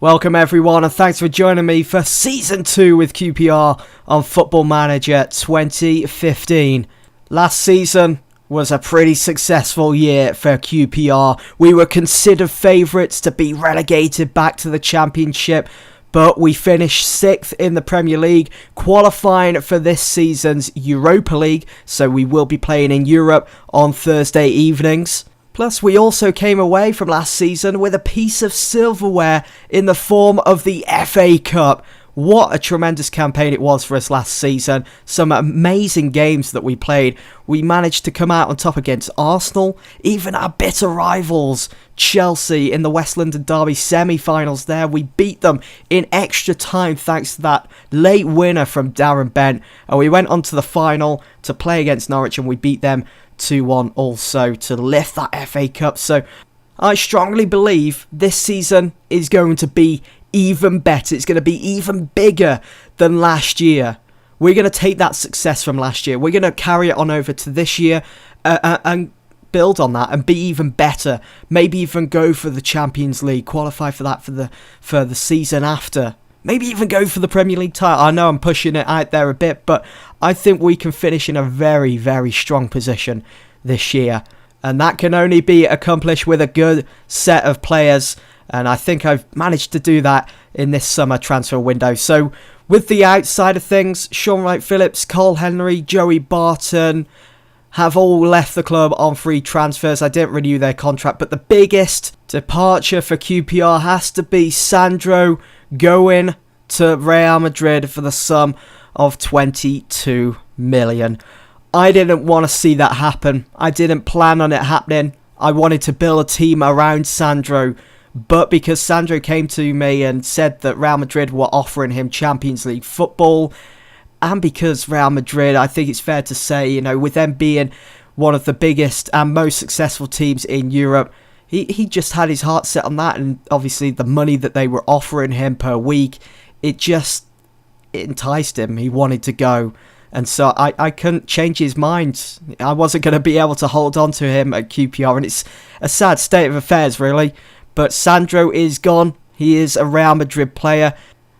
Welcome everyone and thanks for joining me for Season 2 with QPR on Football Manager 2015. Last season was a pretty successful year for QPR. We were considered favourites to be relegated back to the Championship, but we finished 6th in the Premier League, qualifying for this season's Europa League, so we will be playing in Europe on Thursday evenings. Plus, we also came away from last season with a piece of silverware in the form of the FA Cup. What a tremendous campaign it was for us last season. Some amazing games that we played. We managed to come out on top against Arsenal, even our bitter rivals, Chelsea, in the West London Derby semi-finals there. We beat them in extra time thanks to that late winner from Darren Bent. And we went on to the final to play against Norwich and we beat them 2-1 also to lift that FA Cup. So I strongly believe this season is going to be even better. It's going to be even bigger than last year. We're going to take that success from last year. We're going to carry it on over to this year and build on that and be even better. Maybe even go for the Champions League, qualify for that for the season after. Maybe even go for the Premier League title. I know I'm pushing it out there a bit, but I think we can finish in a very, very strong position this year. And that can only be accomplished with a good set of players. And I think I've managed to do that in this summer transfer window. So with the outside of things, Sean Wright-Phillips, Cole Henry, Joey Barton have all left the club on free transfers. I didn't renew their contract, but the biggest departure for QPR has to be Sandro going to Real Madrid for the sum of 22 million. I didn't want to see that happen. I didn't plan on it happening. I wanted to build a team around Sandro, but because Sandro came to me and said that Real Madrid were offering him Champions League football, and because Real Madrid, I think it's fair to say, with them being one of the biggest and most successful teams in Europe, he just had his heart set on that. And obviously the money that they were offering him per week, it enticed him. He wanted to go. And so I couldn't change his mind. I wasn't going to be able to hold on to him at QPR. And it's a sad state of affairs, really. But Sandro is gone. He is a Real Madrid player.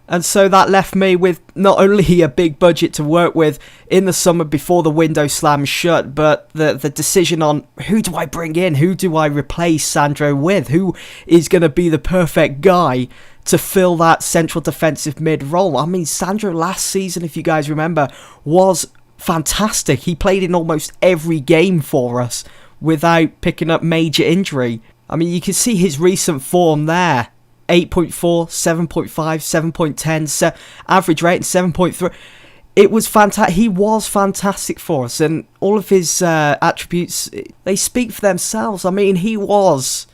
And so that left me with not only a big budget to work with in the summer before the window slams shut, but the decision on who do I bring in? Who do I replace Sandro with? Who is going to be the perfect guy to fill that central defensive mid role? I mean, Sandro last season, if you guys remember, was fantastic. He played in almost every game for us without picking up major injury. I mean, you can see his recent form there. 8.4, 7.5, 7.10, average rating 7.3. It was fantastic. He was fantastic for us, and all of his attributes, they speak for themselves. I mean, he was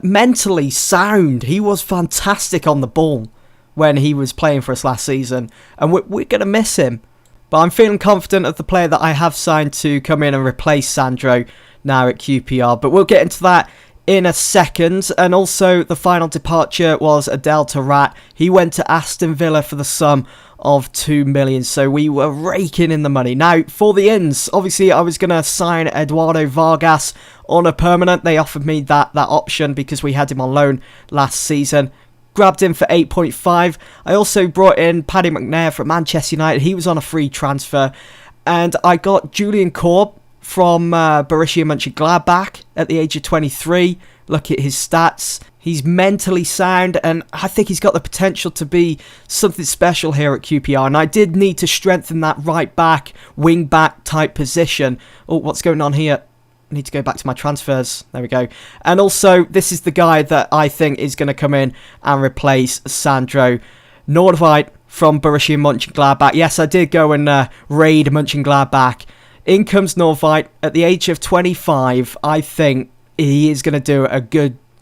mentally sound. He was fantastic on the ball when he was playing for us last season, and we're going to miss him. But I'm feeling confident of the player that I have signed to come in and replace Sandro now at QPR. But we'll get into that in a second. And also the final departure was Adel Taarabt. He went to Aston Villa for the sum of 2 million, so we were raking in the money. Now for the ins, obviously I was going to sign Eduardo Vargas on a permanent. They offered me that option because we had him on loan last season. Grabbed him for 8.5. I also brought in Paddy McNair from Manchester United. He was on a free transfer. And I got Julian Korb from Borussia Mönchengladbach at the age of 23. Look at his stats. He's mentally sound, and I think he's got the potential to be something special here at QPR. And I did need to strengthen that right back, wing back type position. Oh, what's going on here? I need to go back to my transfers. There we go. And also, this is the guy that I think is going to come in and replace Sandro. Nordveit from Borussia Mönchengladbach. Yes, I did go and raid Mönchengladbach. In comes Nordveit at the age of 25. I think he is going to do a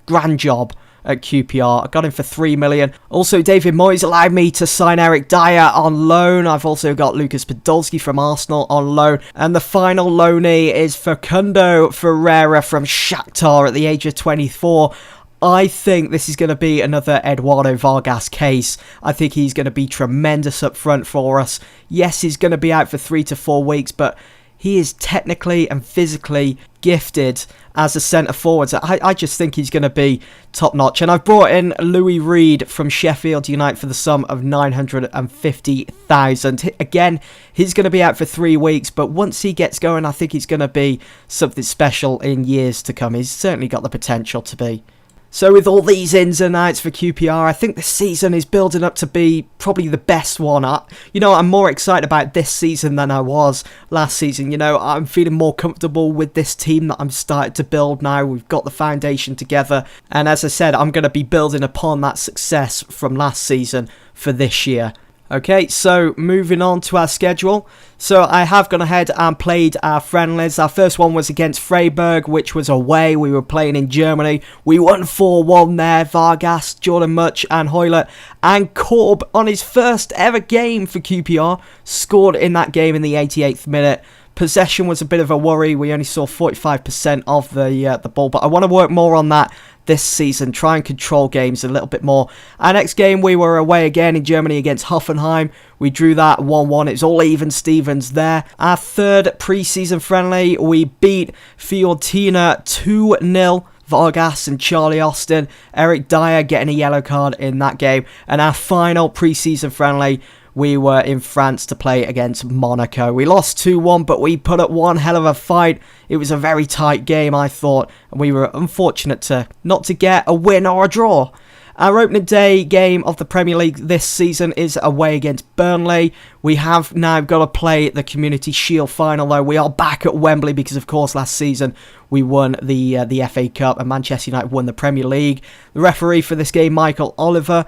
grand job at QPR. I got him for 3 million. Also, David Moyes allowed me to sign Eric Dyer on loan. I've also got Lucas Podolski from Arsenal on loan. And the final loanee is Facundo Ferreira from Shakhtar at the age of 24. I think this is going to be another Eduardo Vargas case. I think he's going to be tremendous up front for us. Yes, he's going to be out for 3 to 4 weeks, but He is technically and physically gifted as a centre forward. I just think he's going to be top notch. And I've brought in Louis Reed from Sheffield United for the sum of 950,000. Again, he's going to be out for 3 weeks, but once he gets going, I think he's going to be something special in years to come. He's certainly got the potential to be. So with all these ins and outs for QPR, I think this season is building up to be probably the best one. I'm more excited about this season than I was last season. I'm feeling more comfortable with this team that I'm starting to build now. We've got the foundation together. And as I said, I'm going to be building upon that success from last season for this year. Okay, so moving on to our schedule. So I have gone ahead and played our friendlies. Our first one was against Freiburg, which was away. We were playing in Germany. We won 4-1 there. Vargas, Jordan Much and Hoylett. And Korb, on his first ever game for QPR, scored in that game in the 88th minute. Possession was a bit of a worry. We only saw 45% of the ball, but I want to work more on that this season, try and control games a little bit more. Our next game, we were away again in Germany against Hoffenheim. We drew that 1-1. It's all even Stevens there. Our third pre-season friendly, we beat Fiorentina 2-0. Vargas and Charlie Austin. Eric Dyer getting a yellow card in that game. And our final pre-season friendly, we were in France to play against Monaco. We lost 2-1, but we put up one hell of a fight. It was a very tight game, I thought, and we were unfortunate not to get a win or a draw. Our opening day game of the Premier League this season is away against Burnley. We have now got to play the Community Shield final, though. We are back at Wembley because, of course, last season we won the FA Cup and Manchester United won the Premier League. The referee for this game, Michael Oliver,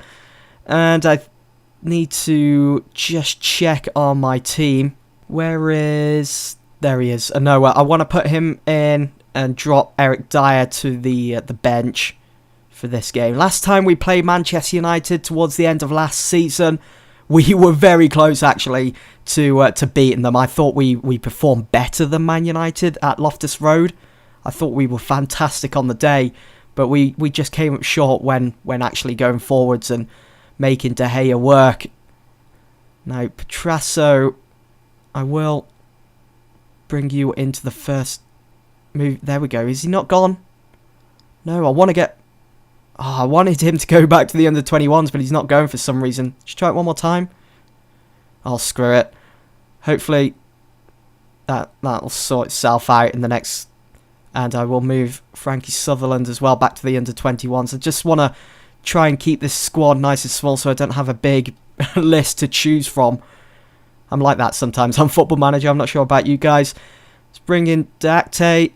and I need to just check on my team. There he is. No, I want to put him in and drop Eric Dyer to the bench for this game. Last time we played Manchester United towards the end of last season, we were very close actually to beating them. I thought we performed better than Man United at Loftus Road. I thought we were fantastic on the day, but we just came up short when actually going forwards and making De Gea work. Now, Petrasso, I will bring you into the first move. There we go. Is he not gone? No, I wanted him to go back to the under-21s, but he's not going for some reason. Should try it one more time. I'll screw it. Hopefully that'll sort itself out in the next. And I will move Frankie Sutherland as well back to the under-21s. I just want to try and keep this squad nice and small so I don't have a big list to choose from. I'm like that sometimes. I'm Football Manager. I'm not sure about you guys. Let's bring in Dacte.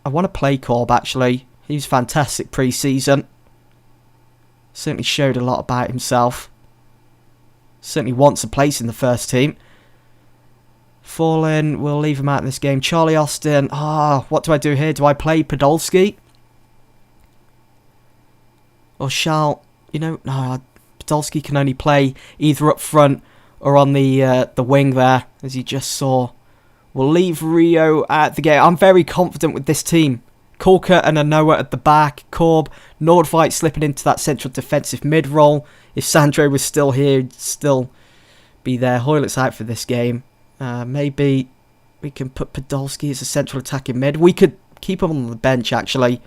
I want to play Korb, actually. He was fantastic pre-season. Certainly showed a lot about himself. Certainly wants a place in the first team. Fallen, we'll leave him out in this game. Charlie Austin. What do I do here? Do I play Podolski? Or shall... no, Podolski can only play either up front or on the wing there, as you just saw. We'll leave Rio at the game. I'm very confident with this team. Corker and Anoa at the back. Korb, Nordveit slipping into that central defensive mid role. If Sandro was still here, he'd still be there. Hoylett's out for this game. Maybe we can put Podolski as a central attacking mid. We could keep him on the bench, actually.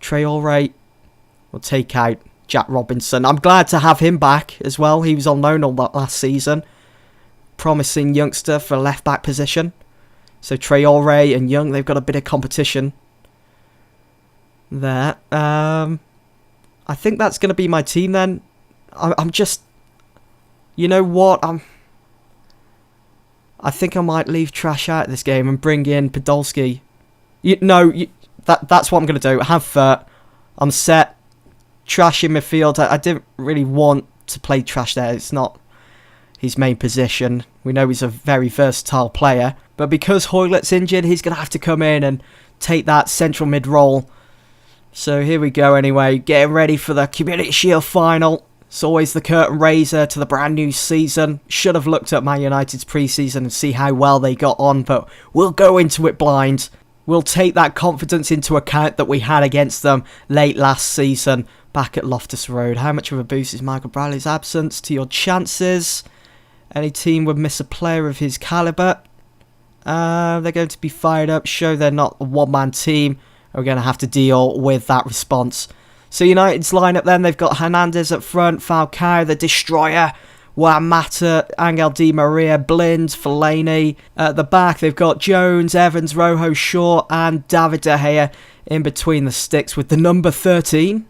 Traore will take out Jack Robinson. I'm glad to have him back as well. He was on loan all that last season. Promising youngster for left-back position. So Traore and Young, they've got a bit of competition there. I think that's going to be my team then. I'm just... You know what? I think I might leave Trash out of this game and bring in Podolski. That's what I'm going to do. Have Furt. I'm set. Trash in midfield. I didn't really want to play Trash there. It's not his main position. We know he's a very versatile player. But because Hoylett's injured, he's going to have to come in and take that central mid role. So here we go anyway. Getting ready for the Community Shield final. It's always the curtain raiser to the brand new season. Should have looked at Man United's pre-season and see how well they got on. But we'll go into it blind. We'll take that confidence into account that we had against them late last season back at Loftus Road. How much of a boost is Michael Bradley's absence to your chances? Any team would miss a player of his calibre. They're going to be fired up, show they're not a one-man team. We're going to have to deal with that response. So United's lineup then, they've got Hernandez up front, Falcao, the Destroyer, Juan Mata, Angel Di Maria, Blind, Fellaini. At the back, they've got Jones, Evans, Rojo, Shaw, and David De Gea in between the sticks with the number 13.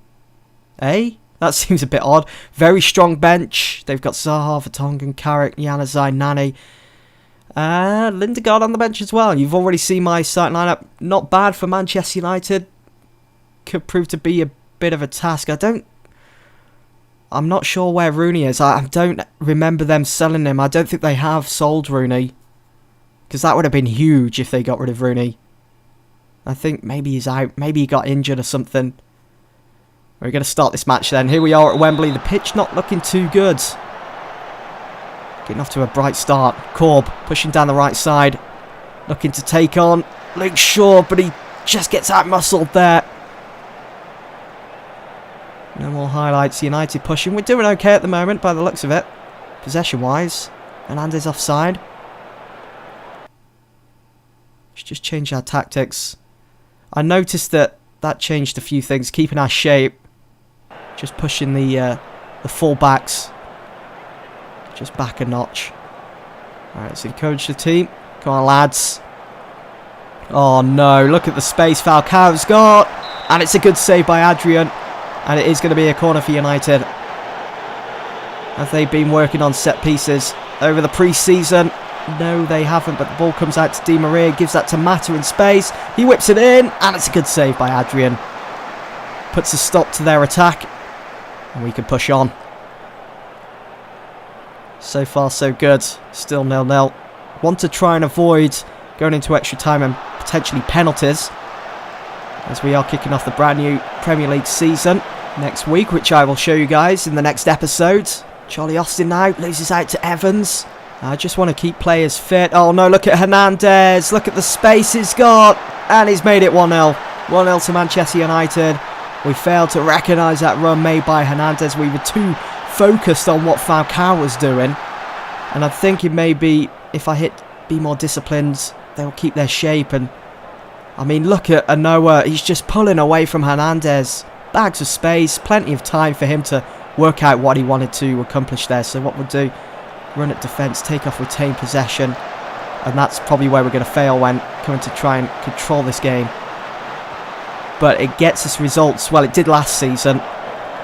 Eh? That seems a bit odd. Very strong bench. They've got Zaha, Vertonghen, Carrick, Januzaj, Nani. Lindegaard on the bench as well. You've already seen my starting lineup. Not bad for Manchester United. Could prove to be a bit of a task. I'm not sure where Rooney is. I don't remember them selling him. I don't think they have sold Rooney. Because that would have been huge if they got rid of Rooney. I think maybe he's out. Maybe he got injured or something. We're going to start this match then. Here we are at Wembley. The pitch not looking too good. Getting off to a bright start. Corb pushing down the right side. Looking to take on Luke Shaw, but he just gets out-muscled there. No more highlights. United pushing. We're doing okay at the moment by the looks of it. Possession-wise. Hernandez offside. Let's just change our tactics. I noticed that changed a few things. Keeping our shape. Just pushing the full-backs just back a notch. Alright, let's encourage the team. Come on, lads. Oh, no. Look at the space Falcao's got. And it's a good save by Adrian. And it is going to be a corner for United. Have they been working on set pieces over the pre-season? No, they haven't. But the ball comes out to Di Maria. Gives that to Mata in space. He whips it in. And it's a good save by Adrian. Puts a stop to their attack. And we can push on. So far, so good. Still 0-0. Want to try and avoid going into extra time and potentially penalties, as we are kicking off the brand new Premier League season next week, which I will show you guys in the next episode. Charlie Austin now loses out to Evans. I just want to keep players fit. Oh no, look at Hernandez. Look at the space he's got. And he's made it 1-0. 1-0 to Manchester United. We failed to recognise that run made by Hernandez. We were too focused on what Falcao was doing. And I'm thinking maybe if I be more disciplined, they'll keep their shape. And I mean, look at Anoa. He's just pulling away from Hernandez. Bags of space. Plenty of time for him to work out what he wanted to accomplish there. So what we'll do, run at defence, take off, retain possession. And that's probably where we're going to fail when coming to try and control this game. But it gets us results. Well, it did last season.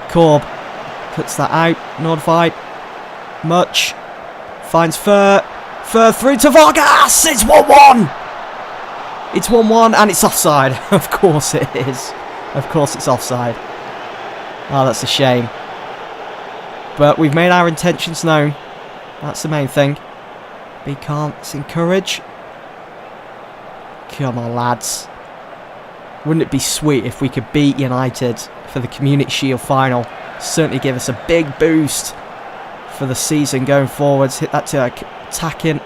Corb cuts that out. Notified. Much. Finds Fur. Fur through to Vargas. It's 1-1. It's 1-1 and it's offside. Of course it is. Of course it's offside. Oh, that's a shame. But we've made our intentions known. That's the main thing. Be calm. Let's encourage. Come on, lads. Wouldn't it be sweet if we could beat United for the Community Shield final? Certainly give us a big boost for the season going forwards. Hit that to attacking.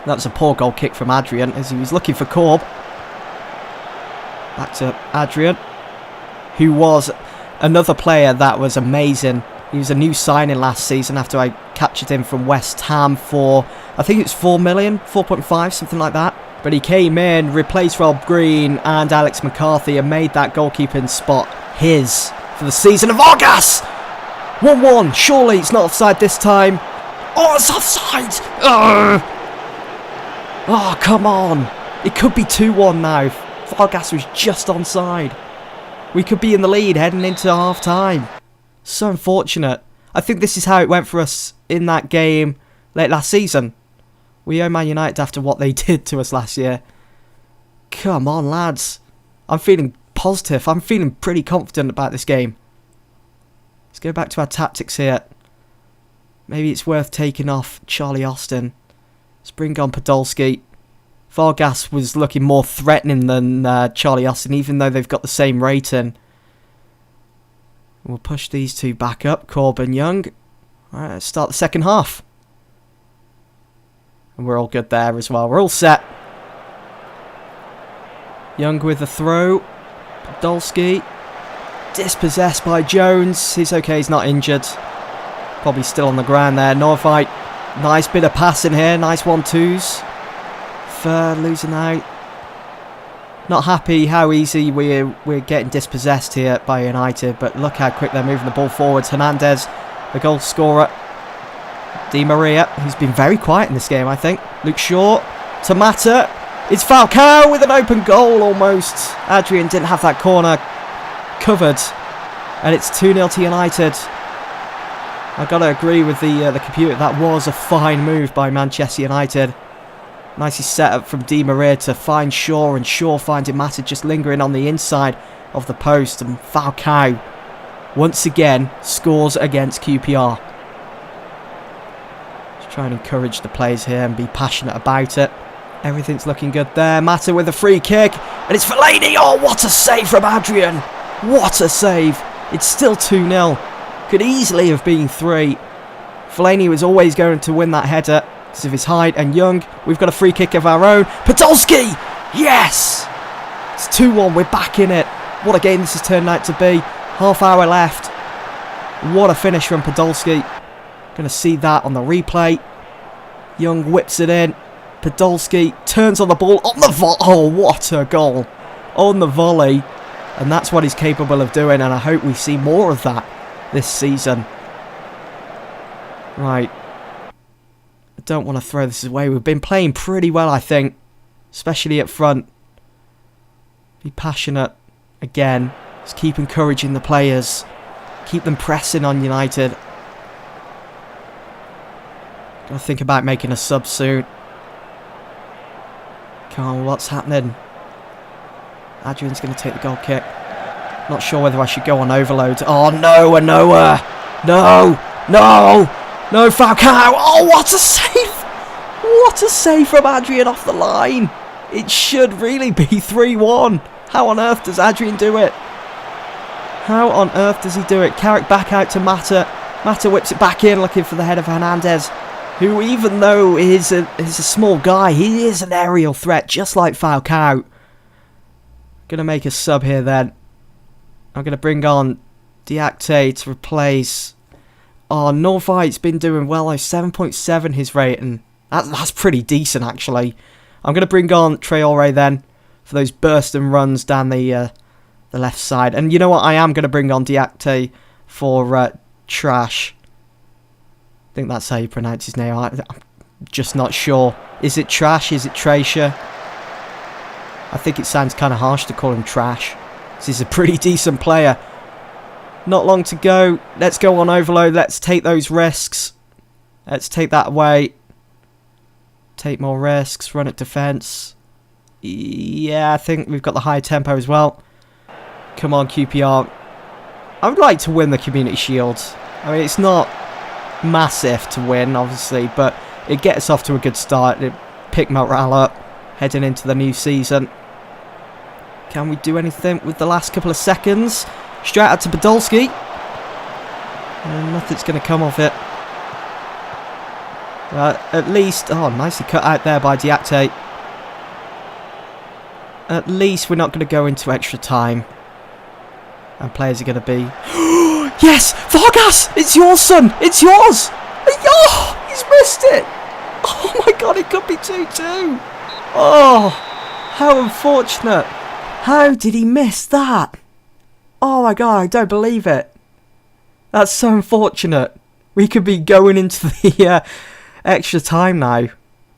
That was a poor goal kick from Adrian as he was looking for Corb. Back to Adrian, who was another player that was amazing. He was a new signing last season after I captured him from West Ham for, I think it's 4 million, 4.5, something like that. But he came in, replaced Rob Green and Alex McCarthy and made that goalkeeping spot his for the season. Of Vargas! 1-1. Surely it's not offside this time. Oh, it's offside! Oh, come on. It could be 2-1 now. Vargas was just onside. We could be in the lead heading into half-time. So unfortunate. I think this is how it went for us in that game late last season. We owe Man United after what they did to us last year. Come on, lads. I'm feeling positive. I'm feeling pretty confident about this game. Let's go back to our tactics here. Maybe it's worth taking off Charlie Austin. Let's bring on Podolski. Vargas was looking more threatening than Charlie Austin, even though they've got the same rating. We'll push these two back up, Corb and Young. Alright, let's start the second half. And we're all good there as well. We're all set. Young with the throw. Podolski. Dispossessed by Jones. He's okay, he's not injured. Probably still on the ground there. Norvite. Nice bit of passing here. Nice 1-2s. losing out. Not happy how easy we're getting dispossessed here by United, but look how quick they're moving the ball forwards. Hernandez, the goal scorer. Di Maria, who's been very quiet in this game, I think. Luke Shaw to Mata. It's Falcao with an open goal almost. Adrian didn't have that corner covered. And it's 2-0 to United. I've got to agree with the computer. That was a fine move by Manchester United. Nicely set up from Di Maria to find Shaw, and Shaw finding Mata just lingering on the inside of the post. And Falcao, once again, scores against QPR. Just try and encourage the players here and be passionate about it. Everything's looking good there. Mata with a free kick. And it's Fellaini. Oh, what a save from Adrian. What a save. It's still 2-0. Could easily have been 3. Fellaini was always going to win that header because of his height and young. We've got a free kick of our own. Podolski! Yes! It's 2-1. We're back in it. What a game this has turned out to be. Half hour left. What a finish from Podolski. Going to see that on the replay. Young whips it in. Podolski turns on the ball. On the oh, what a goal. On the volley. And that's what he's capable of doing. And I hope we see more of that this season. Right. I don't want to throw this away. We've been playing pretty well, I think. Especially up front. Be passionate again. Just keep encouraging the players. Keep them pressing on United. Gotta think about making a sub soon. Come on, what's happening? Adrian's going to take the goal kick. Not sure whether I should go on overload. Oh no, a Noah! No! No! No, Falcao! Oh, what a save! What a save from Adrian off the line! It should really be 3-1. How on earth does Adrian do it? How on earth does he do it? Carrick back out to Mata. Mata whips it back in, looking for the head of Hernandez, who, even though he's a small guy, he is an aerial threat, just like Falcao. Going to make a sub here then. I'm going to bring on Diakite to replace... Oh, Norvite's been doing well. 7.7 his rating. That's pretty decent, actually. I'm going to bring on Traore then for those burst and runs down the left side. And you know what? I am going to bring on Diakite for Trash. I think that's how you pronounce his name. I'm just not sure. Is it Trash? Is it Trasher? I think it sounds kind of harsh to call him Trash. He's a pretty decent player. Not long to go. Let's go on overload. Let's take those risks. Let's take that away. Take more risks. Run at defence. Yeah, I think we've got the high tempo as well. Come on, QPR. I would like to win the Community Shield. I mean, it's not massive to win, obviously, but it gets off to a good start. It picked morale up heading into the new season. Can we do anything with the last couple of seconds? Straight out to Podolski. And nothing's going to come of it. At least... Oh, nicely cut out there by Diakite. At least we're not going to go into extra time. And players are going to be... Yes! Vargas! It's yours, son! It's yours! Oh, he's missed it! Oh my god, it could be 2-2! Oh, how unfortunate. How did he miss that? Oh my god, I don't believe it. That's so unfortunate. We could be going into the extra time now.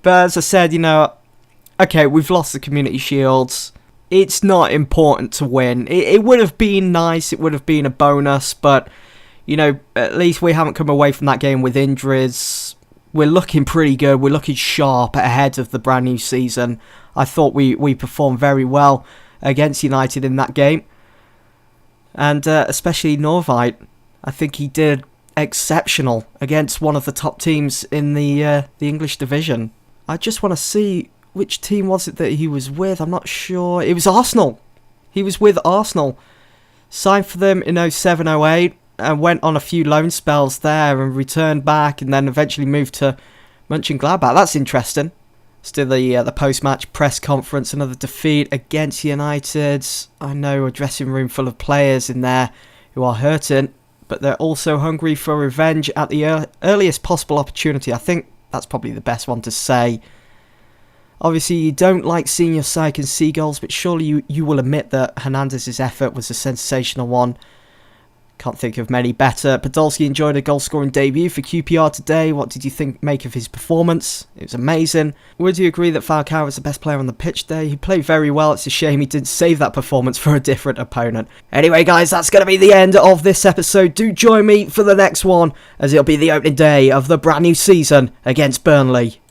But as I said, you know, okay, we've lost the Community Shields. It's not important to win. It would have been nice. It would have been a bonus. But, you know, at least we haven't come away from that game with injuries. We're looking pretty good. We're looking sharp ahead of the brand new season. I thought we performed very well against United in that game. And especially Norvite. I think he did exceptional against one of the top teams in the English division. I just want to see which team was it that he was with. I'm not sure. It was Arsenal. He was with Arsenal. Signed for them in 07-08 and went on a few loan spells there and returned back and then eventually moved to Mönchengladbach. That's interesting. Still the post-match press conference, another defeat against United. I know a dressing room full of players in there who are hurting, but they're also hungry for revenge at the earliest possible opportunity. I think that's probably the best one to say. Obviously, you don't like seeing your side concede goals, but surely you will admit that Hernandez's effort was a sensational one. Can't think of many better. Podolski enjoyed a goal-scoring debut for QPR today. What did you make of his performance? It was amazing. Would you agree that Falcao was the best player on the pitch today? He played very well. It's a shame he didn't save that performance for a different opponent. Anyway, guys, that's going to be the end of this episode. Do join me for the next one, as it'll be the opening day of the brand new season against Burnley.